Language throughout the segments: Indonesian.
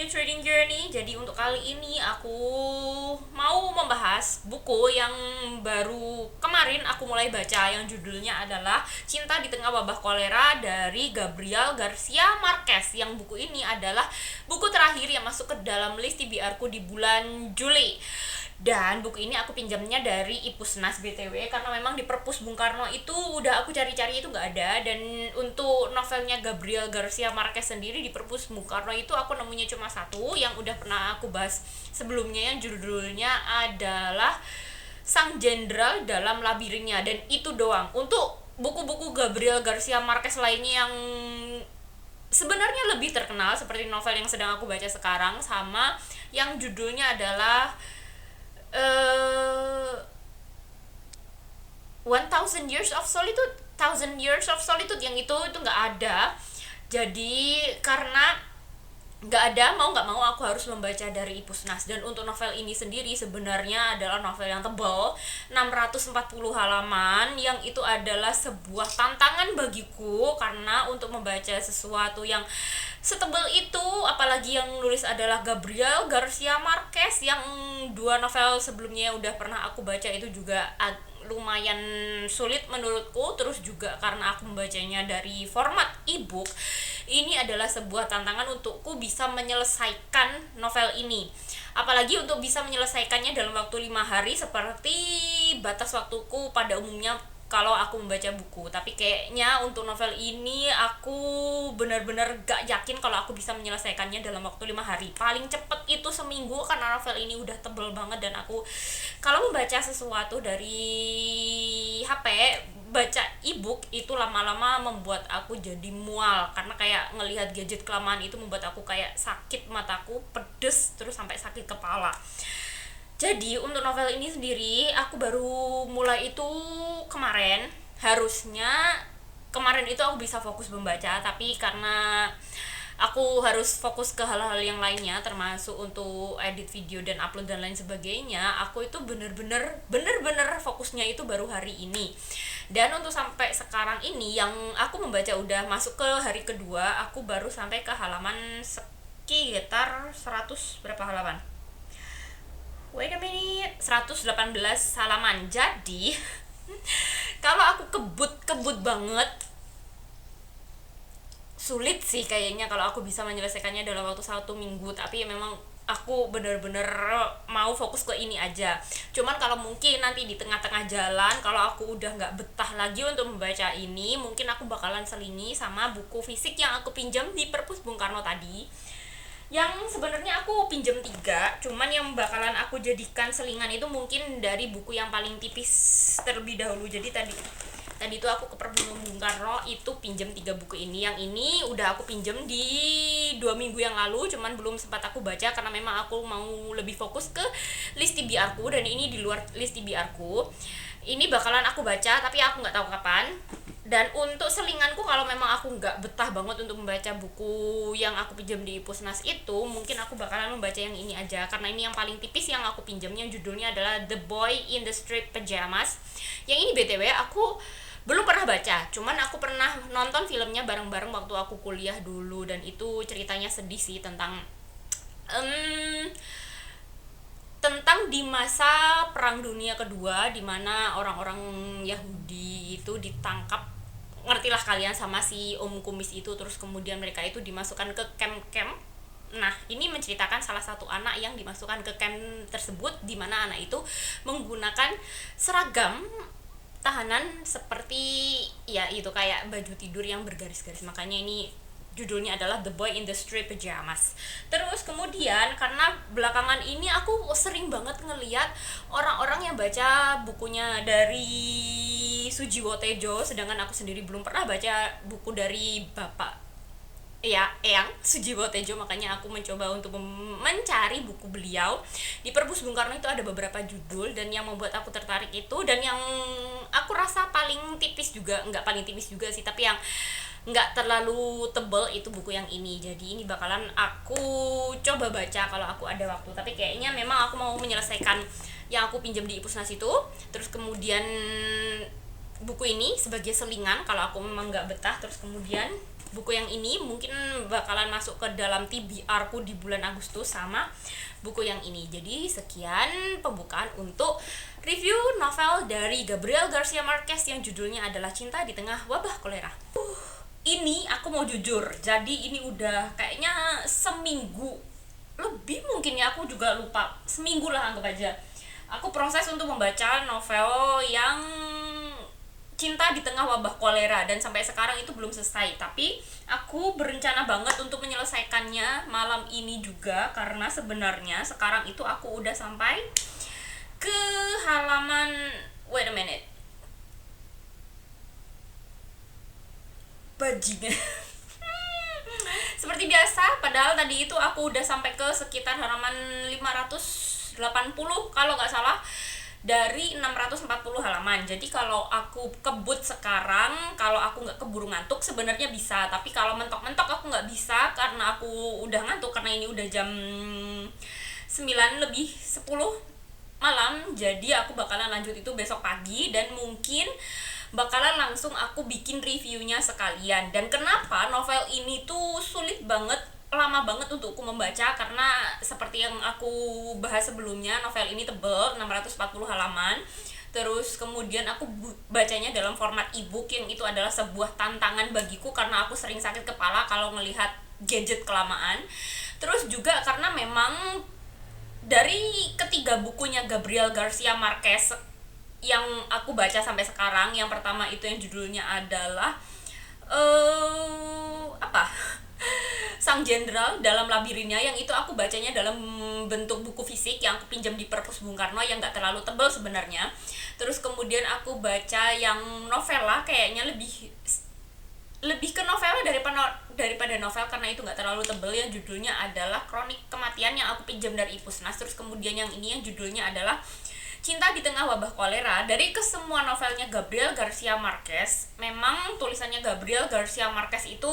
to Trading Journey. Jadi untuk kali ini aku mau membahas buku yang baru kemarin aku mulai baca, yang judulnya adalah Cinta di Tengah Wabah Kolera dari Gabriel Garcia Marquez. Yang buku ini adalah buku terakhir yang masuk ke dalam list TBR-ku di bulan Juli. Dan buku ini aku pinjamnya dari Ipusnas BTW, karena memang di perpus Bung Karno itu udah aku cari-cari itu nggak ada. Dan untuk novelnya Gabriel Garcia Marquez sendiri di perpus Bung Karno itu aku nemunya cuma satu yang udah pernah aku bahas sebelumnya, yang judulnya adalah Sang Jenderal dalam Labirinnya, dan itu doang. Untuk buku-buku Gabriel Garcia Marquez lainnya yang sebenarnya lebih terkenal seperti novel yang sedang aku baca sekarang, sama yang judulnya adalah 1000 Years of Solitude, Thousand Years of Solitude, yang itu nggak ada. Jadi karena nggak ada, mau nggak mau aku harus membaca dari Ipusnas. Dan untuk novel ini sendiri sebenarnya adalah novel yang tebal, 640 halaman, yang itu adalah sebuah tantangan bagiku, karena untuk membaca sesuatu yang setebal itu, apalagi yang nulis adalah Gabriel Garcia Marquez, yang dua novel sebelumnya yang udah pernah aku baca itu juga lumayan sulit menurutku. Terus juga karena aku membacanya dari format ebook, ini adalah sebuah tantangan untukku bisa menyelesaikan novel ini, apalagi untuk bisa menyelesaikannya dalam waktu 5 hari seperti batas waktuku pada umumnya kalau aku membaca buku. Tapi kayaknya untuk novel ini aku benar-benar gak yakin kalau aku bisa menyelesaikannya dalam waktu 5 hari. Paling cepet itu seminggu, karena novel ini udah tebel banget. Dan aku kalau membaca sesuatu dari HP, baca ebook itu lama-lama membuat aku jadi mual, karena kayak ngelihat gadget kelamaan itu membuat aku kayak sakit mataku, pedes, terus sampai sakit kepala. Jadi untuk novel ini sendiri aku baru mulai itu kemarin. Harusnya kemarin itu aku bisa fokus membaca, tapi karena aku harus fokus ke hal-hal yang lainnya, termasuk untuk edit video dan upload dan lain sebagainya, aku itu bener-bener fokusnya itu baru hari ini. Dan untuk sampai sekarang ini yang aku membaca udah masuk ke hari kedua, aku baru sampai ke halaman sekitar 100 berapa halaman? Wait a minute, 118 halaman. Jadi kalau aku kebut banget, sulit sih kayaknya kalau aku bisa menyelesaikannya dalam waktu 1 minggu. Tapi memang aku bener-bener mau fokus ke ini aja. Cuman kalau mungkin nanti di tengah-tengah jalan, kalau aku udah nggak betah lagi untuk membaca ini, mungkin aku bakalan selingi sama buku fisik yang aku pinjam di perpus Bung Karno tadi, yang sebenarnya aku pinjam 3, cuman yang bakalan aku jadikan selingan itu mungkin dari buku yang paling tipis terlebih dahulu. Jadi tadi itu aku ke perpus Bung Karno itu pinjam 3 buku ini. Yang ini udah aku pinjam di 2 minggu yang lalu, cuman belum sempat aku baca karena memang aku mau lebih fokus ke list TBR-ku, dan ini di luar list TBR-ku. Ini bakalan aku baca tapi aku nggak tahu kapan. Dan untuk selinganku, kalau memang aku nggak betah banget untuk membaca buku yang aku pinjam di Pusnas itu, mungkin aku bakalan membaca yang ini aja, karena ini yang paling tipis yang aku pinjam, yang judulnya adalah The Boy in the Striped Pajamas. Yang ini BTW aku belum pernah baca, cuman aku pernah nonton filmnya bareng-bareng waktu aku kuliah dulu, dan itu ceritanya sedih sih, tentang di masa Perang Dunia Kedua, di mana orang-orang Yahudi itu ditangkap, ngertilah kalian, sama si Om Kumis itu. Terus kemudian mereka itu dimasukkan ke camp-camp. Nah, ini menceritakan salah satu anak yang dimasukkan ke camp tersebut, di mana anak itu menggunakan seragam tahanan seperti, ya itu kayak baju tidur yang bergaris-garis. Makanya ini judulnya adalah The Boy in the Striped Pajamas. Terus kemudian karena belakangan ini aku sering banget ngeliat orang-orang yang baca bukunya dari Sujiwo Tejo, sedangkan aku sendiri belum pernah baca buku dari Bapak Eyang Sujiwo Tejo. Makanya aku mencoba untuk mencari buku beliau. Di perpus Bung Karno itu ada beberapa judul, dan yang membuat aku tertarik itu, dan yang aku rasa paling tipis juga, nggak paling tipis juga sih, tapi yang nggak terlalu tebel, itu buku yang ini. Jadi ini bakalan aku coba baca kalau aku ada waktu. Tapi kayaknya memang aku mau menyelesaikan yang aku pinjam di Ipusnas itu, terus kemudian buku ini sebagai selingan kalau aku memang nggak betah. Terus kemudian buku yang ini mungkin bakalan masuk ke dalam TBR ku di bulan Agustus sama buku yang ini. Jadi sekian pembukaan untuk review novel dari Gabriel Garcia Marquez yang judulnya adalah Cinta di Tengah Wabah Kolera. Ini aku mau jujur, jadi ini udah kayaknya seminggu lebih mungkin ya, aku juga lupa, seminggu lah anggap aja aku proses untuk membaca novel yang Cinta di Tengah Wabah Kolera, dan sampai sekarang itu belum selesai. Tapi aku berencana banget untuk menyelesaikannya malam ini juga, karena sebenarnya sekarang itu aku udah sampai ke halaman, wait a minute, bajingan. Seperti biasa, padahal tadi itu aku udah sampai ke sekitar halaman 580 kalau nggak salah dari 640 halaman. Jadi kalau aku kebut sekarang, kalau aku nggak keburu ngantuk sebenarnya bisa, tapi kalau mentok-mentok aku nggak bisa karena aku udah ngantuk, karena ini udah jam 9 lebih 10 malam. Jadi aku bakalan lanjut itu besok pagi, dan mungkin bakalan langsung aku bikin reviewnya sekalian. Dan kenapa novel ini tuh sulit banget, lama banget untuk aku membaca, karena seperti yang aku bahas sebelumnya, novel ini tebal 640 halaman. Terus kemudian aku bacanya dalam format ebook, yang itu adalah sebuah tantangan bagiku karena aku sering sakit kepala kalau melihat gadget kelamaan. Terus juga karena memang dari ketiga bukunya Gabriel Garcia Marquez yang aku baca sampai sekarang, yang pertama itu yang judulnya adalah Sang Jenderal dalam Labirinnya, yang itu aku bacanya dalam bentuk buku fisik yang aku pinjam di Perpus Bung Karno, yang gak terlalu tebal sebenarnya. Terus kemudian aku baca yang novela, kayaknya lebih ke novela daripada novel, karena itu gak terlalu tebal, yang judulnya adalah Kronik Kematian yang aku pinjam dari Ipusnas. Terus kemudian yang ini yang judulnya adalah Cinta di Tengah Wabah Kolera. Dari kesemua novelnya Gabriel Garcia Marquez, memang tulisannya Gabriel Garcia Marquez itu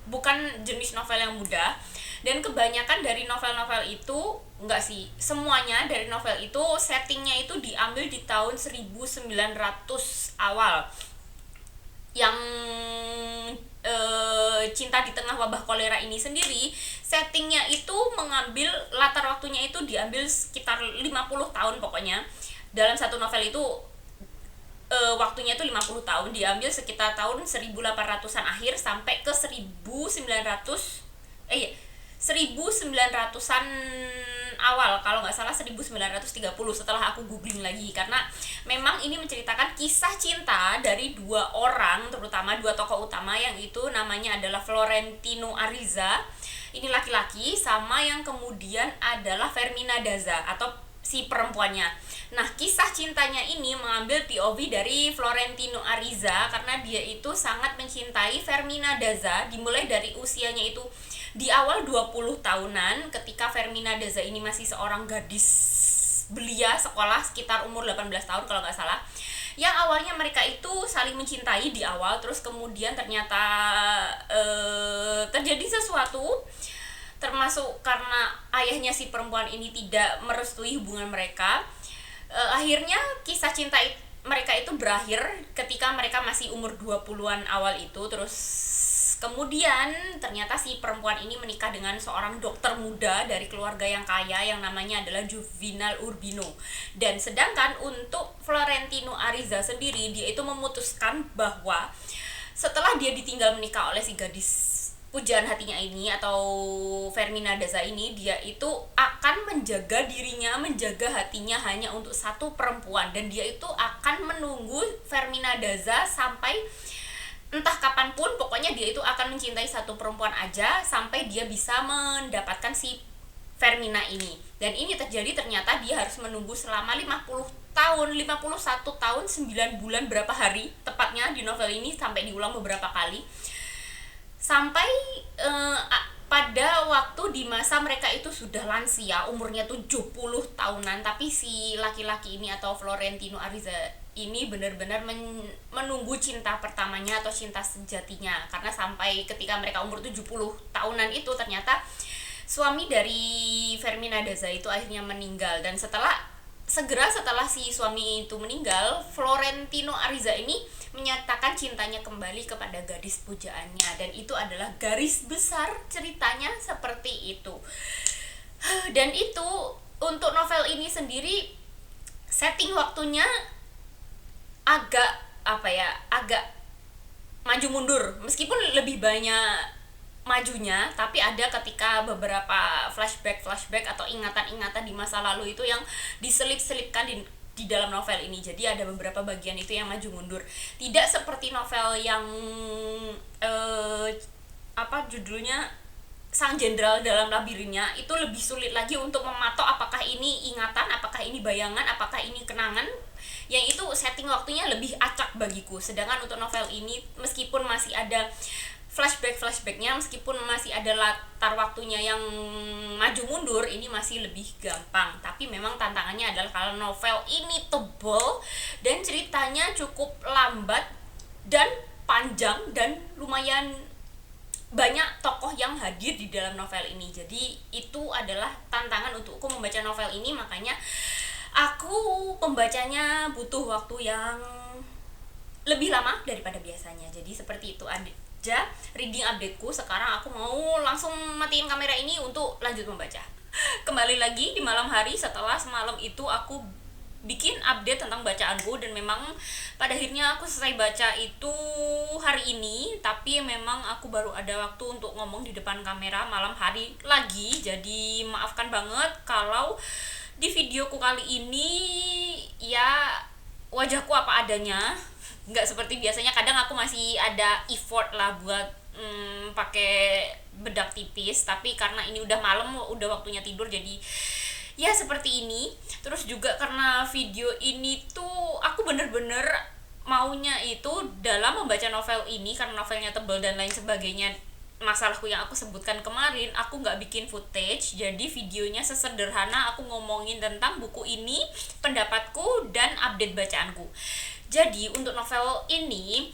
bukan jenis novel yang mudah, dan kebanyakan dari novel-novel itu, enggak sih, semuanya dari novel itu settingnya itu diambil di tahun 1900 awal. Yang Cinta di Tengah Wabah Kolera ini sendiri settingnya itu mengambil latar waktunya itu diambil sekitar 50 tahun pokoknya. Dalam satu novel itu waktunya itu 50 tahun, diambil sekitar tahun 1800-an akhir sampai ke 1900-an awal, kalau nggak salah 1930, setelah aku googling lagi, karena memang ini menceritakan kisah cinta dari dua orang, terutama dua tokoh utama, yang itu namanya adalah Florentino Ariza, ini laki-laki, sama yang kemudian adalah Fermina Daza atau si perempuannya. Nah, kisah cintanya ini mengambil POV dari Florentino Ariza karena dia itu sangat mencintai Fermina Daza, dimulai dari usianya itu di awal 20 tahunan, ketika Fermina Daza ini masih seorang gadis belia sekolah sekitar umur 18 tahun kalau nggak salah. Yang awalnya mereka itu saling mencintai di awal, terus kemudian ternyata terjadi sesuatu, termasuk karena ayahnya si perempuan ini tidak merestui hubungan mereka. Akhirnya kisah cinta mereka itu berakhir ketika mereka masih umur 20-an awal itu. Terus kemudian ternyata si perempuan ini menikah dengan seorang dokter muda dari keluarga yang kaya yang namanya adalah Juvenal Urbino. Dan sedangkan untuk Florentino Ariza sendiri, dia itu memutuskan bahwa setelah dia ditinggal menikah oleh si gadis pujaan hatinya ini atau Fermina Daza ini, dia itu akan menjaga dirinya, menjaga hatinya hanya untuk satu perempuan, dan dia itu akan menunggu Fermina Daza sampai entah kapanpun, pokoknya dia itu akan mencintai satu perempuan aja sampai dia bisa mendapatkan si Fermina ini. Dan ini terjadi, ternyata dia harus menunggu selama 51 tahun 9 bulan berapa hari tepatnya di novel ini, sampai diulang beberapa kali, sampai pada waktu di masa mereka itu sudah lansia, umurnya 70 tahunan, tapi si laki-laki ini atau Florentino Ariza ini benar-benar menunggu cinta pertamanya atau cinta sejatinya, karena sampai ketika mereka umur 70 tahunan itu ternyata suami dari Fermina Daza itu akhirnya meninggal. Dan segera setelah si suami itu meninggal, Florentino Ariza ini menyatakan cintanya kembali kepada gadis pujaannya, dan itu adalah garis besar ceritanya seperti itu. Dan itu untuk novel ini sendiri setting waktunya agak agak maju mundur, meskipun lebih banyak majunya, tapi ada ketika beberapa flashback atau ingatan-ingatan di masa lalu itu yang diselip-selipkan di dalam novel ini. Jadi ada beberapa bagian itu yang maju mundur, tidak seperti novel yang judulnya Sang Jenderal dalam Labirinnya. Itu lebih sulit lagi untuk mematok apakah ini ingatan, apakah ini bayangan, apakah ini kenangan. Yang itu setting waktunya lebih acak bagiku. Sedangkan untuk novel ini, meskipun masih ada flashbacknya, meskipun masih ada latar waktunya yang maju mundur, ini masih lebih gampang. Tapi memang tantangannya adalah kalau novel ini tebal dan ceritanya cukup lambat dan panjang, dan lumayan banyak tokoh yang hadir di dalam novel ini. Jadi itu adalah tantangan untukku membaca novel ini. Makanya aku pembacanya butuh waktu yang lebih lama daripada biasanya. Jadi seperti itu aja reading updateku. Sekarang aku mau langsung matiin kamera ini untuk lanjut membaca. Kembali lagi di malam hari setelah semalam itu aku bikin update tentang bacaanku, dan memang pada akhirnya aku selesai baca itu hari ini. Tapi memang aku baru ada waktu untuk ngomong di depan kamera malam hari lagi. Jadi maafkan banget kalau di videoku kali ini ya wajahku apa adanya, nggak seperti biasanya. Kadang aku masih ada effort lah buat pakai bedak tipis, tapi karena ini udah malam, udah waktunya tidur, jadi ya seperti ini. Terus juga karena video ini tuh aku bener-bener maunya itu dalam membaca novel ini, karena novelnya tebal dan lain sebagainya, masalahku yang aku sebutkan kemarin, aku nggak bikin footage. Jadi videonya sesederhana aku ngomongin tentang buku ini, pendapatku, dan update bacaanku. Jadi untuk novel ini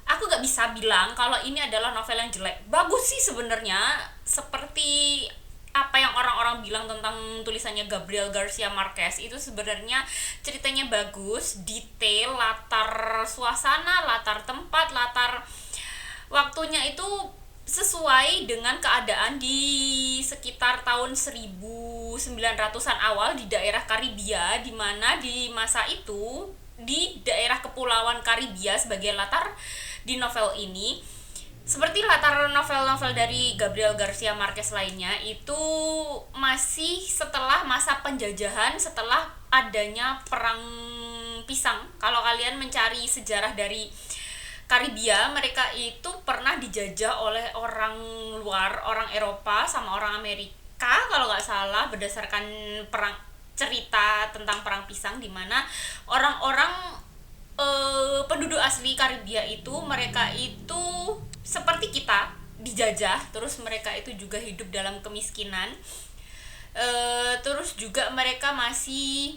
aku nggak bisa bilang kalau ini adalah novel yang jelek. Bagus sih sebenarnya, seperti apa yang orang-orang bilang tentang tulisannya Gabriel Garcia Marquez. Itu sebenarnya ceritanya bagus, detail, latar suasana, latar tempat, latar waktunya itu sesuai dengan keadaan di sekitar tahun 1900-an awal di daerah Karibia, di mana di masa itu di daerah kepulauan Karibia sebagai latar di novel ini. Seperti latar novel-novel dari Gabriel Garcia Marquez lainnya, itu masih setelah masa penjajahan, setelah adanya perang pisang. Kalau kalian mencari sejarah dari Karibia, mereka itu pernah dijajah oleh orang luar, orang Eropa sama orang Amerika kalau nggak salah, berdasarkan cerita tentang perang pisang, di mana orang-orang penduduk asli Karibia itu, mereka itu seperti kita dijajah, terus mereka itu juga hidup dalam kemiskinan, terus juga mereka masih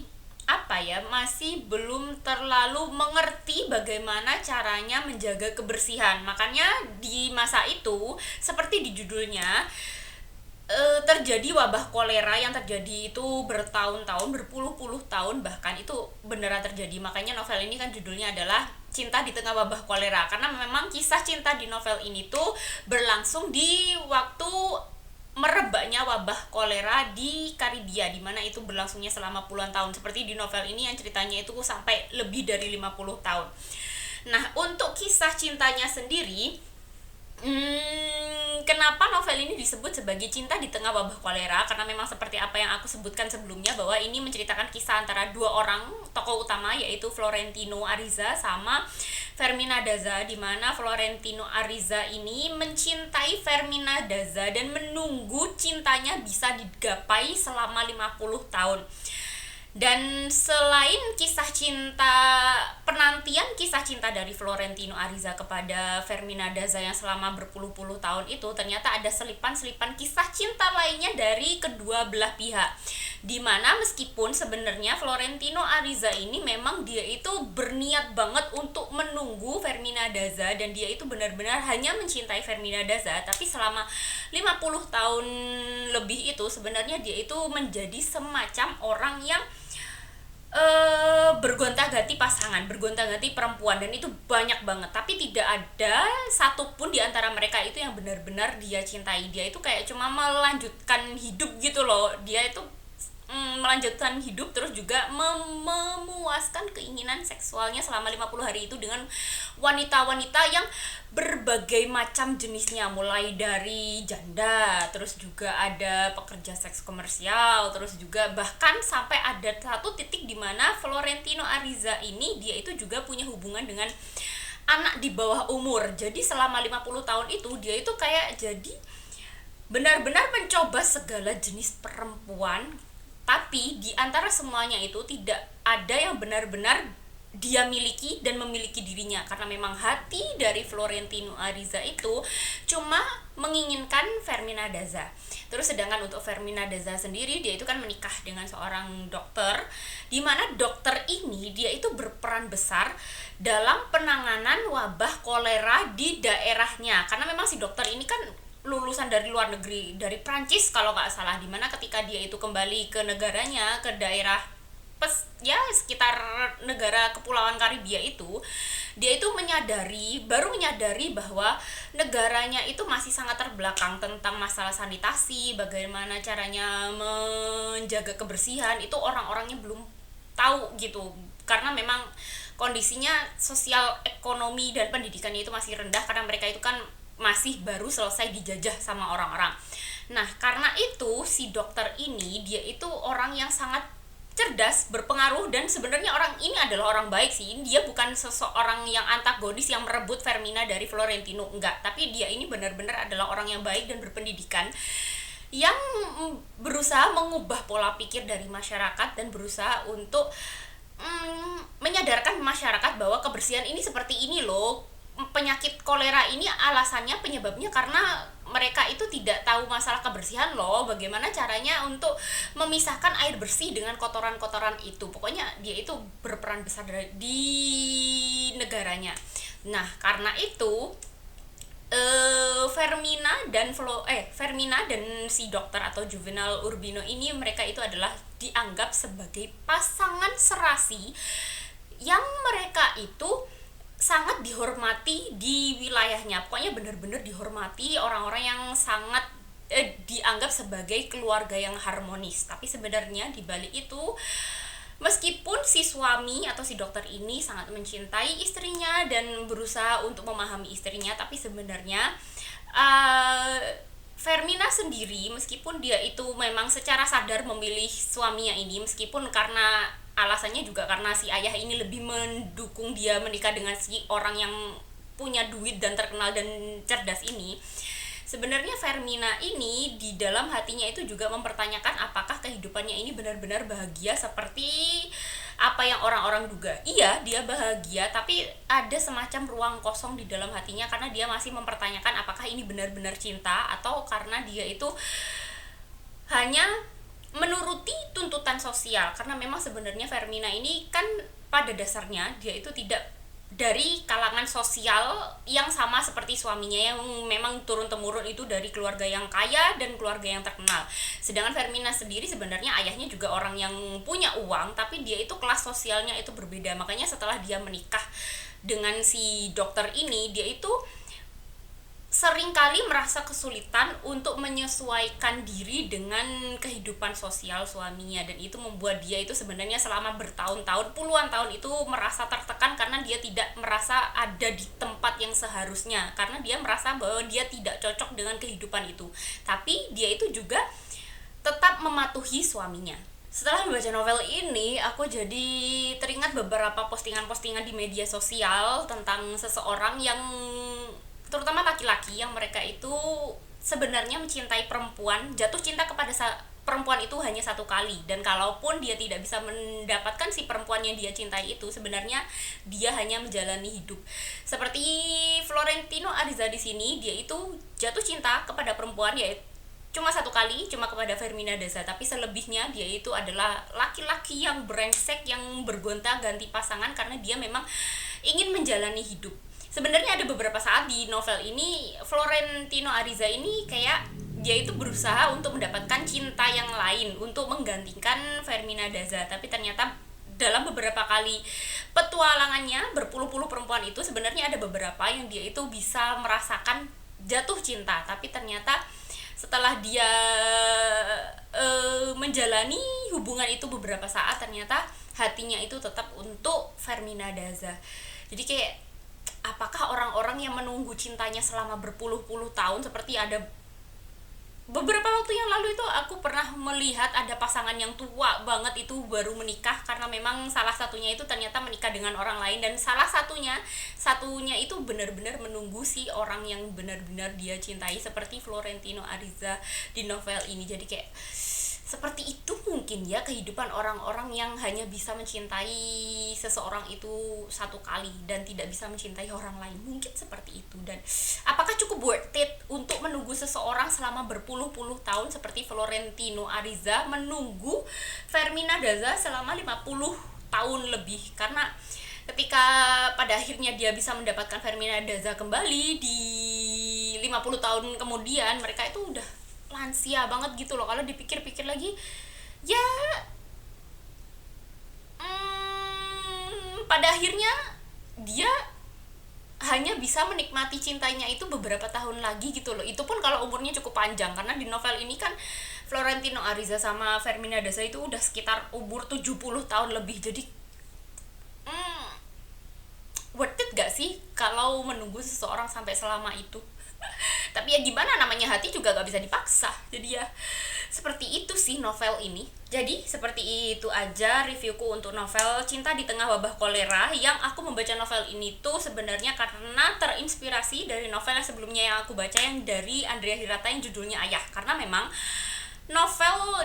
masih belum terlalu mengerti bagaimana caranya menjaga kebersihan. Makanya di masa itu, seperti di judulnya, terjadi wabah kolera yang terjadi itu bertahun-tahun, berpuluh-puluh tahun bahkan, itu beneran terjadi. Makanya novel ini kan judulnya adalah Cinta di Tengah Wabah Kolera, karena memang kisah cinta di novel ini tuh berlangsung di waktu merebaknya wabah kolera di Karibia, di mana itu berlangsungnya selama puluhan tahun. Seperti di novel ini yang ceritanya itu sampai lebih dari 50 tahun. Nah, untuk kisah cintanya sendiri, kenapa novel ini disebut sebagai Cinta di Tengah Wabah Kolera? Karena memang seperti apa yang aku sebutkan sebelumnya, bahwa ini menceritakan kisah antara dua orang tokoh utama, yaitu Florentino Ariza sama Fermina Daza, di mana Florentino Ariza ini mencintai Fermina Daza dan menunggu cintanya bisa digapai selama 50 tahun. Dan selain kisah cinta, penantian kisah cinta dari Florentino Ariza kepada Fermina Daza yang selama berpuluh-puluh tahun itu, ternyata ada selipan-selipan kisah cinta lainnya dari kedua belah pihak. Dimana meskipun sebenarnya Florentino Ariza ini memang dia itu berniat banget untuk menunggu Fermina Daza, dan dia itu benar-benar hanya mencintai Fermina Daza, tapi selama 50 tahun lebih itu sebenarnya dia itu menjadi semacam orang yang bergonta-ganti pasangan, bergonta-ganti perempuan, dan itu banyak banget. Tapi tidak ada satupun di antara mereka itu yang benar-benar dia cintai. Dia itu kayak cuma melanjutkan hidup gitu loh. Dia itu melanjutkan hidup, terus juga memuaskan keinginan seksualnya selama 50 hari itu dengan wanita-wanita yang berbagai macam jenisnya, mulai dari janda, terus juga ada pekerja seks komersial, terus juga bahkan sampai ada satu titik di mana Florentino Ariza ini dia itu juga punya hubungan dengan anak di bawah umur. Jadi selama 50 tahun itu dia itu kayak jadi benar-benar mencoba segala jenis perempuan, tapi di antara semuanya itu tidak ada yang benar-benar dia miliki dan memiliki dirinya, karena memang hati dari Florentino Ariza itu cuma menginginkan Fermina Daza. Terus sedangkan untuk Fermina Daza sendiri, dia itu kan menikah dengan seorang dokter, di mana dokter ini dia itu berperan besar dalam penanganan wabah kolera di daerahnya, karena memang si dokter ini kan lulusan dari luar negeri, dari Prancis kalau nggak salah, dimana ketika dia itu kembali ke negaranya, ke daerah ya sekitar negara kepulauan Karibia itu, dia itu baru menyadari bahwa negaranya itu masih sangat terbelakang tentang masalah sanitasi, bagaimana caranya menjaga kebersihan, itu orang-orangnya belum tahu gitu, karena memang kondisinya sosial, ekonomi, dan pendidikannya itu masih rendah, karena mereka itu kan masih baru selesai dijajah sama orang-orang. Nah, karena itu si dokter ini dia itu orang yang sangat cerdas, berpengaruh, dan sebenarnya orang ini adalah orang baik sih. Dia bukan seseorang yang antagonis yang merebut Fermina dari Florentino, enggak, tapi dia ini benar-benar adalah orang yang baik dan berpendidikan yang berusaha mengubah pola pikir dari masyarakat dan berusaha untuk menyadarkan masyarakat bahwa kebersihan ini seperti ini loh. Penyakit kolera ini alasannya, penyebabnya karena mereka itu tidak tahu masalah kebersihan loh, bagaimana caranya untuk memisahkan air bersih dengan kotoran-kotoran itu. Pokoknya dia itu berperan besar di negaranya. Nah, karena itu Fermina dan si dokter atau Juvenal Urbino ini, mereka itu adalah dianggap sebagai pasangan serasi yang mereka itu sangat dihormati di wilayahnya. Pokoknya benar-benar dihormati, orang-orang yang sangat dianggap sebagai keluarga yang harmonis. Tapi sebenarnya di balik itu, meskipun si suami atau si dokter ini sangat mencintai istrinya dan berusaha untuk memahami istrinya, tapi sebenarnya Fermina sendiri, meskipun dia itu memang secara sadar memilih suaminya ini, meskipun karena alasannya juga karena si ayah ini lebih mendukung dia menikah dengan si orang yang punya duit dan terkenal dan cerdas ini, sebenarnya Fermina ini di dalam hatinya itu juga mempertanyakan apakah kehidupannya ini benar-benar bahagia seperti apa yang orang-orang duga. Iya, dia bahagia, tapi ada semacam ruang kosong di dalam hatinya karena dia masih mempertanyakan apakah ini benar-benar cinta atau karena dia itu hanya menuruti tuntutan sosial. Karena memang sebenarnya Fermina ini kan pada dasarnya dia itu tidak dari kalangan sosial yang sama seperti suaminya yang memang turun-temurun itu dari keluarga yang kaya dan keluarga yang terkenal. Sedangkan Fermina sendiri sebenarnya ayahnya juga orang yang punya uang, tapi dia itu kelas sosialnya itu berbeda. Makanya setelah dia menikah dengan si dokter ini, dia itu seringkali merasa kesulitan untuk menyesuaikan diri dengan kehidupan sosial suaminya, dan itu membuat dia itu sebenarnya selama bertahun-tahun, puluhan tahun itu merasa tertekan karena dia tidak merasa ada di tempat yang seharusnya, karena dia merasa bahwa dia tidak cocok dengan kehidupan itu. Tapi dia itu juga tetap mematuhi suaminya. Setelah membaca novel ini, aku jadi teringat beberapa postingan-postingan di media sosial tentang seseorang yang terutama laki-laki yang mereka itu sebenarnya mencintai perempuan, jatuh cinta kepada perempuan itu hanya satu kali, dan kalaupun dia tidak bisa mendapatkan si perempuan yang dia cintai itu, sebenarnya dia hanya menjalani hidup. Seperti Florentino Ariza di sini, dia itu jatuh cinta kepada perempuan ya cuma satu kali, cuma kepada Fermina Daza, tapi selebihnya dia itu adalah laki-laki yang brengsek, yang bergonta-ganti pasangan karena dia memang ingin menjalani hidup. Sebenarnya ada beberapa saat di novel ini Florentino Ariza ini kayak dia itu berusaha untuk mendapatkan cinta yang lain untuk menggantikan Fermina Daza, tapi ternyata dalam beberapa kali petualangannya berpuluh-puluh perempuan itu, sebenarnya ada beberapa yang dia itu bisa merasakan jatuh cinta, tapi ternyata setelah dia menjalani hubungan itu beberapa saat, ternyata hatinya itu tetap untuk Fermina Daza. Jadi kayak, apakah orang-orang yang menunggu cintanya selama berpuluh-puluh tahun, seperti ada beberapa waktu yang lalu itu aku pernah melihat ada pasangan yang tua banget itu baru menikah, karena memang salah satunya itu ternyata menikah dengan orang lain, dan satunya itu benar-benar menunggu si orang yang benar-benar dia cintai, seperti Florentino Ariza di novel ini. Jadi kayak seperti itu mungkin ya kehidupan orang-orang yang hanya bisa mencintai seseorang itu satu kali dan tidak bisa mencintai orang lain, mungkin seperti itu. Dan apakah cukup worth it untuk menunggu seseorang selama berpuluh-puluh tahun seperti Florentino Ariza menunggu Fermina Daza selama 50 tahun lebih? Karena ketika pada akhirnya dia bisa mendapatkan Fermina Daza kembali di 50 tahun kemudian, mereka itu udah lansia banget gitu loh. Kalau dipikir-pikir lagi ya, pada akhirnya dia hanya bisa menikmati cintanya itu beberapa tahun lagi gitu loh. Itu pun kalau umurnya cukup panjang, karena di novel ini kan Florentino Ariza sama Fermina Daza itu udah sekitar umur 70 tahun lebih. Jadi worth it gak sih kalau menunggu seseorang sampai selama itu? Tapi ya gimana, namanya hati juga gak bisa dipaksa. Jadi ya seperti itu sih novel ini. Jadi seperti itu aja reviewku untuk novel Cinta di Tengah Wabah Kolera. Yang aku membaca novel ini tuh sebenarnya karena terinspirasi dari novel yang sebelumnya yang aku baca, yang dari Andrea Hirata yang judulnya Ayah. Karena memang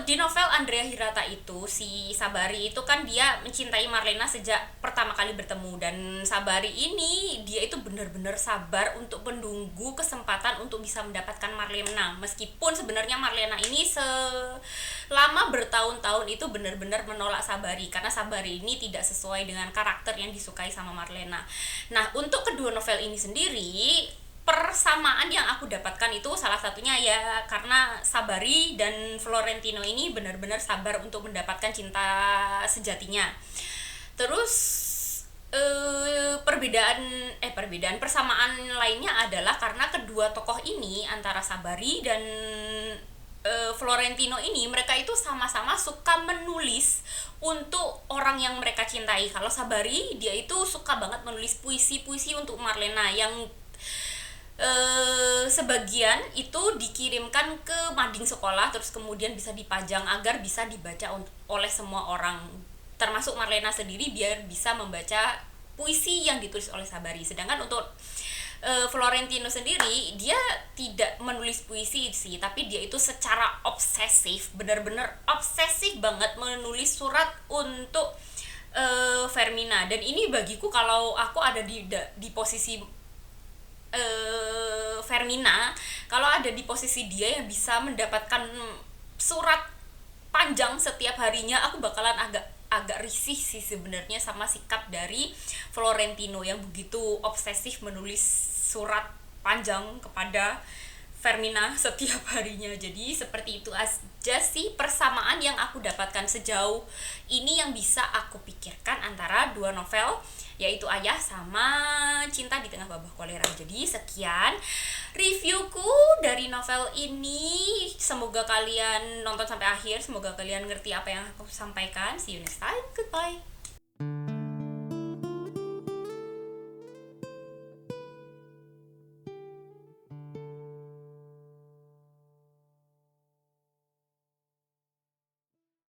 di novel Andrea Hirata itu, si Sabari itu kan dia mencintai Marlena sejak pertama kali bertemu, dan Sabari ini dia itu benar-benar sabar untuk menunggu kesempatan untuk bisa mendapatkan Marlena, meskipun sebenarnya Marlena ini selama bertahun-tahun itu benar-benar menolak Sabari karena Sabari ini tidak sesuai dengan karakter yang disukai sama Marlena. Nah, untuk kedua novel ini sendiri, persamaan yang aku dapatkan itu salah satunya ya karena Sabari dan Florentino ini benar-benar sabar untuk mendapatkan cinta sejatinya. Terus persamaan lainnya adalah karena kedua tokoh ini, antara Sabari dan Florentino ini, mereka itu sama-sama suka menulis untuk orang yang mereka cintai. Kalau Sabari, dia itu suka banget menulis puisi-puisi untuk Marlena yang sebagian itu dikirimkan ke mading sekolah, terus kemudian bisa dipajang agar bisa dibaca oleh semua orang, termasuk Marlena sendiri, biar bisa membaca puisi yang ditulis oleh Sabari. Sedangkan untuk Florentino sendiri, dia tidak menulis puisi sih, tapi dia itu secara obsesif, benar-benar obsesif banget menulis surat untuk Fermina. Dan ini bagiku, kalau aku ada di posisi Fermina, kalau ada di posisi dia yang bisa mendapatkan surat panjang setiap harinya, aku bakalan agak risih sih sebenarnya sama sikap dari Florentino yang begitu obsesif menulis surat panjang kepada Fermina setiap harinya. Jadi seperti itu aja sih persamaan yang aku dapatkan sejauh ini yang bisa aku pikirkan antara dua novel, yaitu Ayah sama Cinta di Tengah Wabah Kolera. Jadi sekian reviewku dari novel ini. Semoga kalian nonton sampai akhir, semoga kalian ngerti apa yang aku sampaikan. See you next time, goodbye.